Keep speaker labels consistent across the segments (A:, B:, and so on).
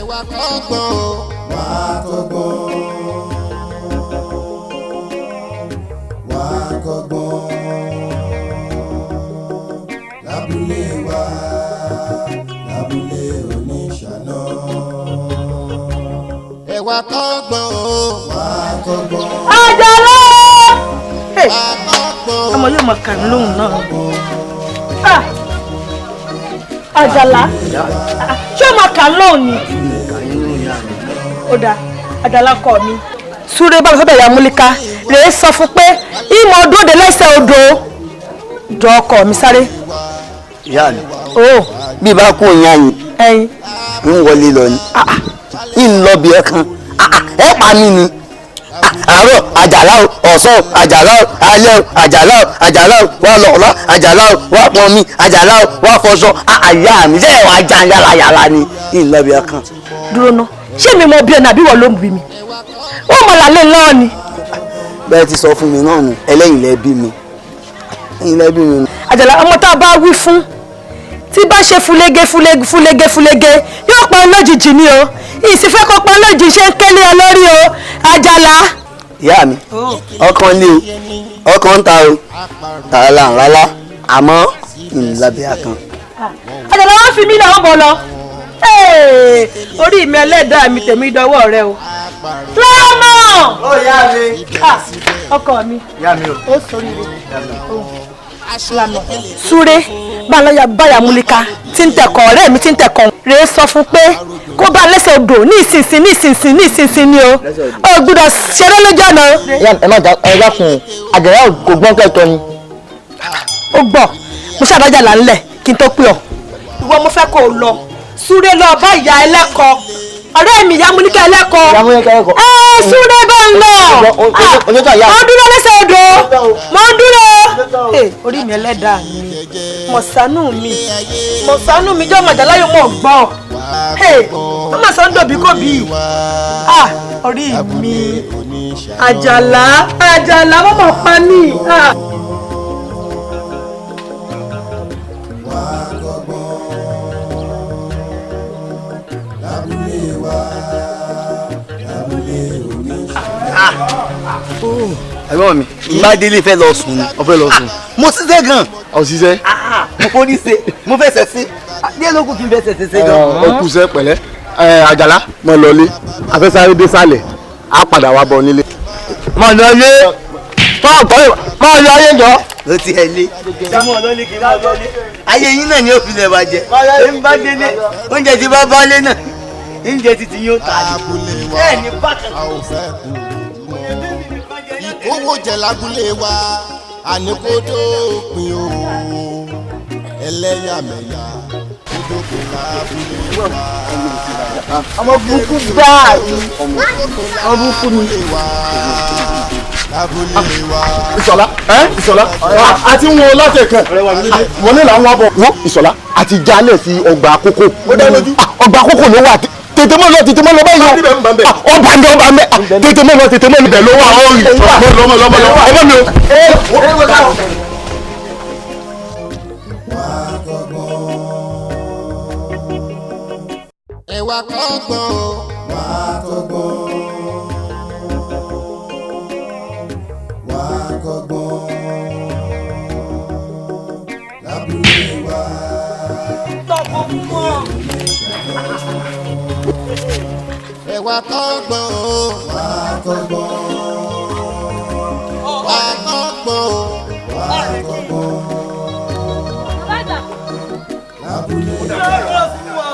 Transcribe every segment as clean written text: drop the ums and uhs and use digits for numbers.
A: wá kọ́gbọ́n wá kọ́gbọ́n wá kọ́gbọ́n lábúlé wa lábúlé oníṣàná. ẹ wá kọ́gbọ́n wá kọ́gbọ́n.
B: Àjàlá. Ọmọ yóò mọ kàn lóhùn náà. Àjàlá. Ṣé o mọ kàn lóhùn ni? Ó dáa, Àjàlá kọ mi. Súré bá mi sọ́dọ̀ ìyá Múlíká rèé sọ fún pé ìmọ̀ odò òde lẹ́sẹ̀ odò. Jọ ọkọ mi sáré.
C: Ìyá mi. Bí bá kú ìyá yìí.
B: Ẹyin.
C: Ń wọlé lọ ni. Ń lọ bí ẹ kan. Ẹ pa mí ni. Àárọ̀ Àjàlá o, ọ̀sán Àjàlá o, alẹ́ o, Àjàlá o, Àjàlá o, wà lọ́ọ̀lá, Àjàlá o, wà pọn mi, Àjàlá o, wà fọṣọ. Àyà mi ṣe wàá já yàrá ni. Ń lọ bí ẹ kan.
B: Dúró ná, ṣé mi mọ bí ẹ nàbí wọ́n ló ń bí mi? Wọ́n mọ̀ lálẹ́ náà ni.
C: Bẹ́ẹ̀ ti sọ fún mi náà nù, ẹlẹ́yìn lẹ bí mi. Ẹ̀yin lẹ bí mi.
B: Àjàlá ọmọ tá a bá wí fún tí bá ṣe fúlégé yóò pa lójijì ni o. Ìsìfẹ́ kó pa lójijì ṣe ń kélé ẹ lórí o. Àjàlá.
C: Ìyá mi, ọkàn lé o, ọkàn ń ta o, tààlà ńlá, àmọ́ ìlàbẹ̀ àkàn.
B: Àjàlá wọ́n fi mí náà bọ̀ lọ. Orí mi ẹlẹ́dàá mi tèmi dọwọ́ rẹ o. Lọ́mọ.
C: Ó yá mi.
B: Ọkọ mi.
C: Ìyá mi o.
B: Ó sórí rẹ. Súré báyà Múlíká tí ń tẹ̀kọ̀ ọ̀rẹ́ mi tí ń tẹ̀kọ̀ rèé sọ fún pé kó bá lẹ́sẹ̀ odò ní ìsinsìn ni o. Ó gbọ́dọ̀ ṣeré lójú ọ̀nà.
C: Ẹ má dákun Àjàlá kò gbọ́n kẹ́tọ́ ni.
B: Ó gbọ́ mo ṣàdájà là ń lẹ̀ kí n tó pè ọ́. Ìwọ mo fẹ́ kó o lọ Súré lọ bá ìyá ẹlẹ́kọ̀ọ́ ọ̀rẹ́ mi ìyá Múlíká ẹlẹ́kọ̀ọ́. Súré bá ń lọ. Mo dúró lẹ́sẹ̀ odò. Mo dúró. Orí mi ẹlẹ́dàá mi mọ̀sánú mi jọ́ Àjàlá yóò mọ̀ gbọ́. Wọ́n máa sọ ń dòbí kò bí. Orí mi Àjàlá wọ́n mọ̀ pa mí.
C: Ẹ̀gbọ́n mi, bá délé fẹ́ lọ sùn ni.
D: Ó fẹ́ lọ sùn.
C: Mo ṣiṣẹ́ gan.
D: Ó ṣiṣẹ́.
C: Mo kò ní ṣe, mo fẹ́ ṣẹ̀ sí. Díẹ̀ ló kù kí n fẹ́ ṣẹ̀ ṣe gan.
D: Ó kù sẹ́ pẹ̀lẹ́. Àjàlá mọ̀ lọlé. Afẹ́sáré dé sálẹ̀. Á padà wá bọ̀ nílé.
C: Mọ̀ lọlé. Mọ̀ lọlé jọ. Ló ti ẹ̀ lé. Mọ̀ lọlé kì í bá lọlé. Ayé yín náà ni ó fi lẹ̀ bàjẹ́. Èmi bá délé. Oúnjẹ ti bá bọ́lé náà. Oúnjẹ ti yóò tà ní. Bẹ́ẹ̀ ni bákan.
A: Ìkówó jẹ lábúlé wa àníkódó pin o ẹlẹ́yàmẹ̀yà kódókò lábúlé wa.
C: Ọmọ burúkú gbáà ni ọmọ burúkú ni.
D: Ìṣọ̀lá Ìṣọ̀lá àti wọn láti ẹ̀kan wọn ní làwọn abọ̀ wọn Ìṣọ̀lá àti jalè sí ọgbà àkókò. Ọgbà àkókò ló wà tètè mọ́ lọ báyìí o ọba ń bẹ tètè mọ́ lọ ibẹ̀ ló wà ọ̀rì lọ́mọ ẹ̀fọ́ mi o.
A: ẹ wá kọ́gbọ́n wá kọ́gbọ́n wá kọ́gbọ́n lábúlé wa. Ẹ wá kọ́gbọ́n wá kọ́gbọ́n wá kọ́gbọ́n wá kọ́gbọ́n lábúlé wa.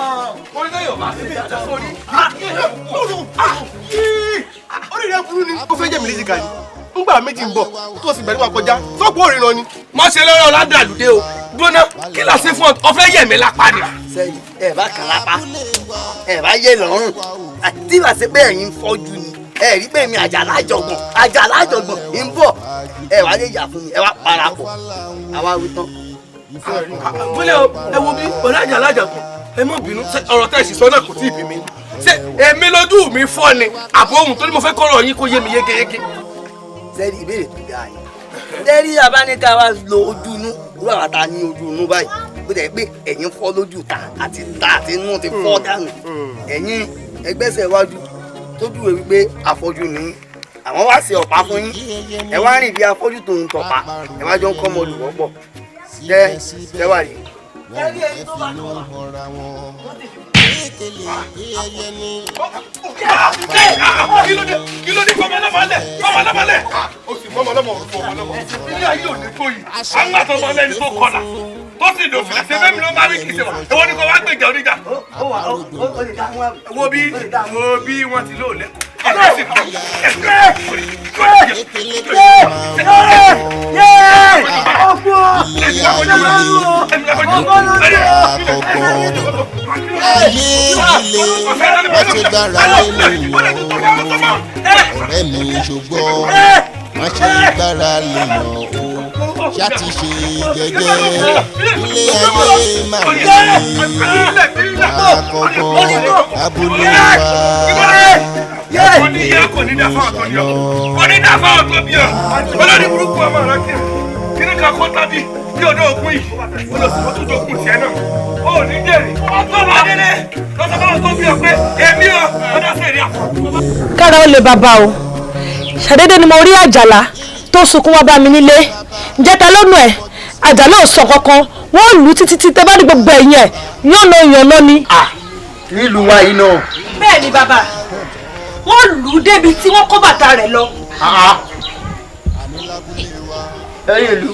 E: Orí rẹ̀ burú ni. Ó fẹ́ jẹ́ mi léjìká ni. Ngbà méjì ń bọ̀ tó sì bẹ̀rẹ̀ wà kọjá. Sọ́kù òrìn lọ ni.
F: Má ṣe lọ́rọ̀ ọ̀làdàlúdé o. Gbóná kí la ṣe fún ọ? Ọ fẹ́ yẹ̀ mí lápá ni.
C: Sẹ́yìn ẹ̀ bá kàn lápá ẹ̀ bá yé lọ́rùn tí ìbá ṣe pé ẹ̀yin fọ́jú ni ẹ̀ rí pé mi Àjàlá àjọ̀gbọ̀n ń bọ̀ ẹ̀ wá lè yà fún mi ẹ̀ wá parapọ̀ àwa wí tán.
F: Bólẹ̀ o, ẹ wo bí ọ̀là Àjàlá àjọ̀gbọ̀n ẹ má bínú ọ̀rọ̀ tẹ́ ẹ̀ sì sọ náà kò tí ì bí mi. Ṣé èmi lójú mi fọ́ ni àbò ohun tó ní mo fẹ́ kọ́rọ̀ yín kó yé mi yégéyégé.
C: Sẹ́ẹ̀rì ìbéèrè tó dáa yìí. Sẹ́ẹ̀rì abáníká wa lo ojú inú wúrà wa ta ní ojú inú báyìí ó dẹ̀ pé ẹ̀yin fọ́ lójú ta àti inú ti fọ́ dànù ẹ̀yin ẹgbẹ́sẹ̀ iwájú tó júwe wípé afọ́jú ni àwọn wá sí ọ̀pá fún yín ẹ wá rìn bí afọ́jú tó ń tọ̀pá ẹ wá jọ ń kọ́ ọmọ olùwọ́pọ̀ tẹ́ wà rí.
F: kí ló dé fọmọlọmọlẹ o sì fọmọlọmọ ilé ayé ò ní tó yìí àwọn àtọmọlẹni tó kọlà tó sì lò fìlà ṣe fẹmi ló máa rí kìí ṣe wọn èwo ni kò wá gbèjà oníjà. wo bí wọn ti lò lẹkọọ ẹgbẹ sì kọ
A: ayé ilé má ṣe gbára lé lèèyàn ọ̀rẹ́ mi ṣùgbọ́n má ṣe gbára lèèyàn o ṣáàtì ṣe gẹ́gẹ́ ilé ayé má lè àkọ́gbọ́n abúlé wa
F: oníyà kò ní dáfà ọ̀tọ̀ ni ọ kò ní dáfà ọ̀tọ̀ bí ọ olórí burúkú ọmọ rẹ kí ni ká kó tábí bí ọdọ ògùn yìí olóṣèlú tó dókun tiẹ̀ náà ó ní jèrè tó bá délé lọ́sọ̀bá tó bí ọ pé èmi ọ ọdọ sí èrè àfọ.
B: kára ó lè bàbá o ṣàdédé ni mo rí àjàlá tó sunkún wá bá mi nílé ǹjẹ́ ta lónú ẹ̀ àjàlá ò sọ kankan wọ́n lù ú títí tẹ́ bá rí gbogbo ẹ̀yìn ẹ̀ yànnà ni.
C: nílùú wa yìí náà.
B: bẹ́ẹ̀ ni bàbá wọ́n lù ú débi tí wọ́n kó bàtà rẹ̀ lọ.
C: ẹ̀yin ìlú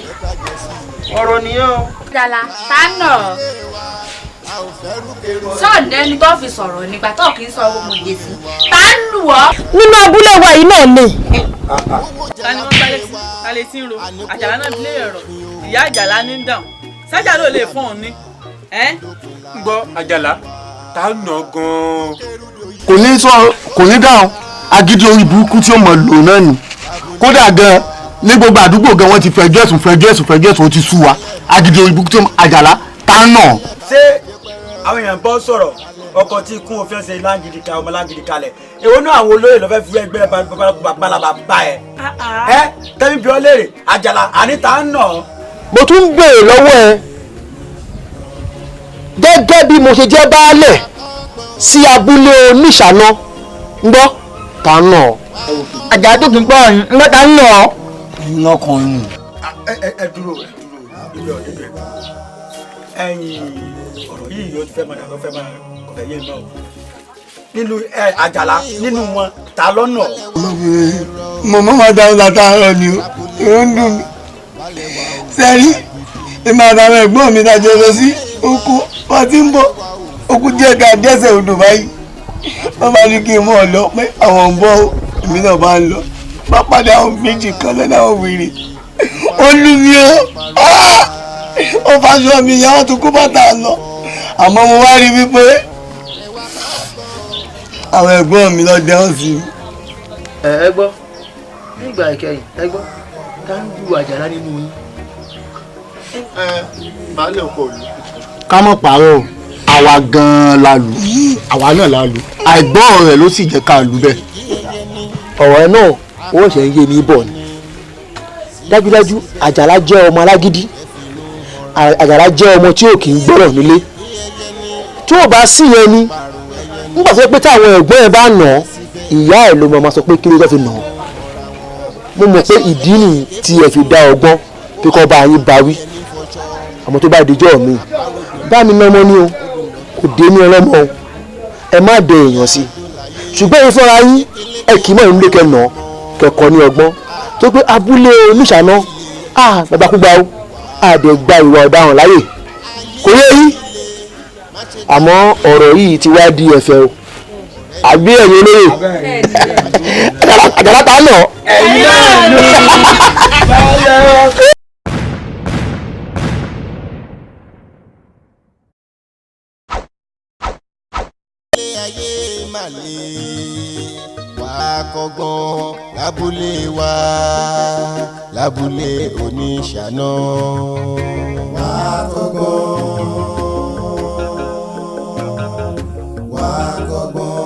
C: ọ̀rọ̀ nìyẹn o.
G: Àjàlá tá nà sọ́ọ̀dẹ́ ni tó fi sọ̀rọ̀ nígbà tó kì í sọ owó mòye sí tá ń lù ọ́.
B: nínú abúlé wa yìí náà ni.
H: ta ni wọ́n gbálẹ̀ sí ta lè tí ń ro àjàlá náà lé ẹ̀rọ ìyá àjàlá ní dáhùn sájà ló lè fún òun ní.
F: gbọ́ àjàlá tá a nà gan-an.
D: kò ní dáhùn agídí orí burúkú tí ó mọ̀ lò náà ni kódà gan ní gbogbo àdúgbò gan wọ́n ti fẹjọ́ ẹ̀sùn ó ti sú wa agídí orí burúkú tí àjàlá tá a nà.
I: ṣé àwọn èèyàn bọ́ sọ̀rọ̀ ọkọ̀ tí kún òfin ṣe láǹgìdì ká ọmọ láǹgìdì kalẹ̀ èwo náà àwọn olóyè lọ́fẹ́ fi ẹgbẹ́ balaba bá ẹ tẹ́bí bí ọ léèrè àjàlá àníta ń nà.
D: mo tún ń béèrè lọ́wọ́ ẹ gẹ́gẹ́ bí mo ṣe jẹ́ baálẹ̀ sí abúlé oníṣàná ń gbọ́ tá a nà.
C: àjàlá tó kì í gbọ́ ń gbọ́ tá a nà. iná kan nù.
I: ẹ dúró ibi ọ̀dẹ́dẹ́ ẹ̀yìn ọ̀rọ̀ yìí yóò fẹ́ máa dàgbọ́ fẹ́ máa kọ̀fẹ́ yé náà nínú àjàlá nínú wọn ta lọ́nà.
C: mo máa dáhùn látàárọ̀ ni ó ń dùn mí sẹ́rí èmi àtàwọn ẹ̀gbọ́n mi dájọ́ lọ sí oko wọ́n ti ń bọ̀ okú díẹ̀ ká dẹ́sẹ̀ odò báyìí wọ́n bá ní kí n mọ̀ ọ́ lọ pé àwọn ń bọ̀ èmi náà bá ń lọ bá padà àwọn méjì kan lọ́dọ̀ àwọn wèrè ó lù mí ó fàṣọ mi yẹn wọ́n tún kó bàtà lọ àmọ́ mo wá rí wípé àwọn ẹ̀gbọ́n mi lọ dẹ́hùn sí mi.
J: ẹ gbọ́ nígbà ìkẹyìn ẹ gbọ́ ká ń ju àjàlá nínú yín.
D: baálé ọkọ òlu. ká mọ̀ pààrọ̀ àwa gan-an la lù àwa náà la lù àìgbọ́n rẹ̀ ló sì jẹ́ ká lù bẹ́ẹ̀.
J: ọ̀rọ̀ ẹ náà owó ṣe ń yé mi bọ̀ ni dájúdájú àjàlá jẹ́ ọmọ alágídí àjàlá jẹ́ ọmọ tí ò kì í gbọ́rọ̀ nílé tí ò bá sí yẹn ni nígbà tó pé táwọn ẹ̀gbọ́n ẹ̀ bá nà án ìyá ẹ̀ ló máa sọ pé kí ló fẹ́ fi nà án mo mọ̀ pé ìdí nìyí tí ẹ fi dá ọgbọ́n pé kọ́ bá yín bá wí àmọ́ tó bá dijọ́ mi bá mi nà ọmọ ní o kò dé ní ọlọ́mọ o ẹ má dẹ èèyàn sí ṣùgbọ́n ìfọ́ra yín ẹ kì í mọ̀ nílé kẹ́ nà án kẹ́kọ̀ọ́ ní ọgbọ́n tó pé abúlé oníṣàná gbàgbàkúgbà ó àdè gba ìwà ọ̀daràn láyè kò yé yín àmọ́ ọ̀rọ̀ yìí ti wá di ẹ̀fẹ̀ o àbí ẹ̀yin olóyè àjàlá ta nà. ẹ̀yin náà ló
A: ayé má lè wá kọ́gbọ́n lábúlé wa lábúlé oníṣàná wá kọ́gbọ́n wá kọ́gbọ́n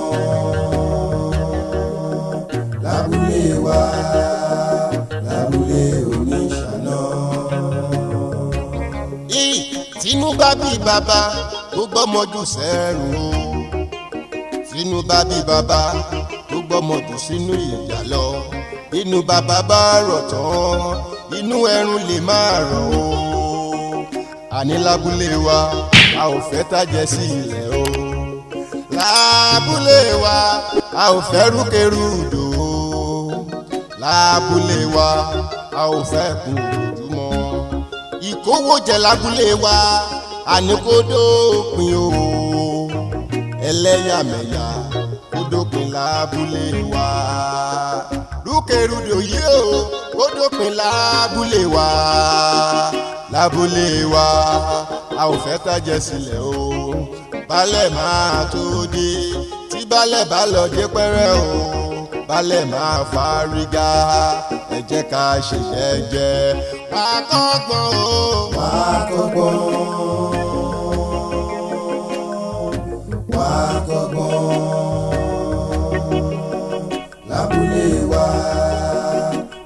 A: lábúlé wa lábúlé oníṣàná. tínú bá bí bí bàbá tó gbọ́mọdù sẹ́rùn o tínú bá bí bàbá tó gbọ́mọdù sínú ìjà lọ inú bàbá bá rọ̀ tán inú ẹrun lè máa rọ̀ o àní lábúlé wa a ò fẹ́ tàjẹ́ sí ilẹ̀ o lábúlé wa a ò fẹ́ rúkèrúdò o lábúlé wa a ò fẹ́ kú ojúmọ́ ìkówójẹ lábúlé wa àní kó dópin o ẹlẹ́yàmẹ̀yà kó dópin lábúlé wa rúkèrúdò yìí o kó dópin lábúlé wa lábúlé wa a ò fẹ́ tàjẹ́ sílẹ̀ o balẹ̀ máa tó dé tí balẹ̀ bá lọ dé pẹ́rẹ́ o balẹ̀ máa fárígá ẹ jẹ́ ká ṣe jẹ́jẹ́ wá kọ́gbọ́n o wá kọ́gbọ́n wá kọ́gbọ́n lábúlé wa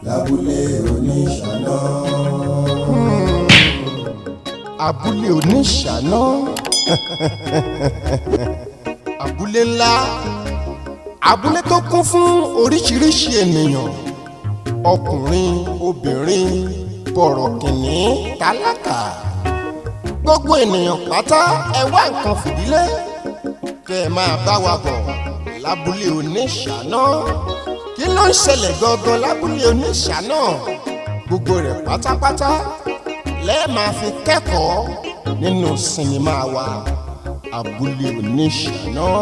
A: lábúlé oníṣàná. Abúlé oníṣàná abúlé ńlá abúlé tó kún fún oríṣiríṣi ènìyàn ọkùnrin obìnrin bọ̀rọ̀kìnní tálákà gbogbo ènìyàn pátá ẹ wá nǹkan fìdílé kẹ́ ẹ máa bá wa bọ̀ lábúlé oníṣàná kí ló ń ṣẹlẹ̀ gangan lábúlé oníṣàná gbogbo rẹ̀ pátápátá lẹ́ẹ̀ máa fi kẹ́kọ̀ọ́ nínú sinimá wa Abúlé Oníṣàná.